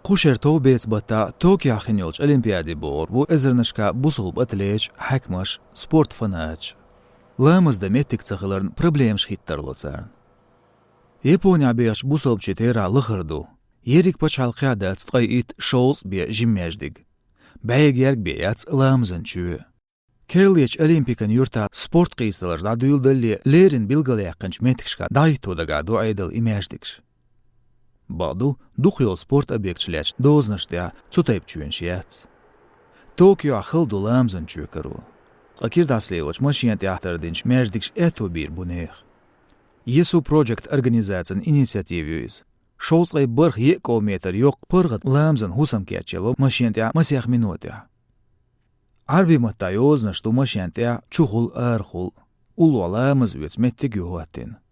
قوشرتو بيت بطا توكيا خنيولج أولمبيادي بور و إزرنشكا بوصلب أتليج حكمش سبورت فناج لامز دميتك تخلرن بروبليمش خيترلوزارن يابونيا بيش بوصلب تيرا لخردو يريك بچال قيادات تقايت شولز بي جيمياجديگ بايق يرق بيات لامزن چو كيرليج أولمبيكن يورتا سبورت قيسلر دادو يلدلي ليرين بيلغليقنش ميتكشكا دايتو دقادو عيدل إيماجديگش بعضو دخيل سبورت أبيكتشلاش دوزنشتيا تسوتايب چوينشيات طوكيو خلدو لامزن چو كرو أكير داسليوش ماشيان تيحتر دينش ماجديگش اتو بير بونيخ يسو بروجكت أرغانيزاتن إنيسياتيفيوز شولز غي برخ يكو متر يوق برغت لامزن هوسم كياتشلو ماشيان تيا مسيخ منوتيا عربي متايوز نشتو ماشيان تيا چوخول أرخول أولو لامز ويتس متك يوهاتين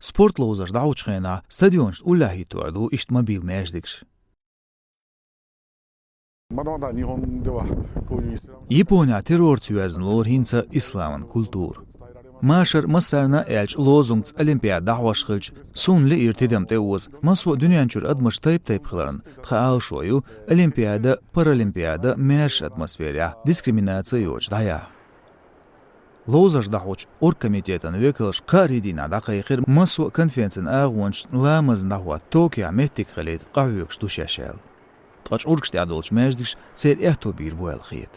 سبورت لوزاش دعوش خينا ستاديونش أولاهي توردو إشت مبيل ماجديكش يابونيا تيرور تيوازن لور هينسا إسلامن كولتور ماشر مسارنا إلش لوزونغز أولمبياد دعوش خلج سون لئير تدم تيوز مسو دنيانشور أدمش تايب خلرن خاال شويو أولمبيادا بارالمبيادا مارش أتمosfērā diskrimināciju دايا لوزاش دعوش أور كوميتيتن ويكلش قاريدينا دقيقير مسو كونفرنسن أغوانش لامز دعوة توكيا متك خليت قاويوكش دوشاشال تقاش أوركش تعدولش ماجدكش تسير إحتو بير بوالخيت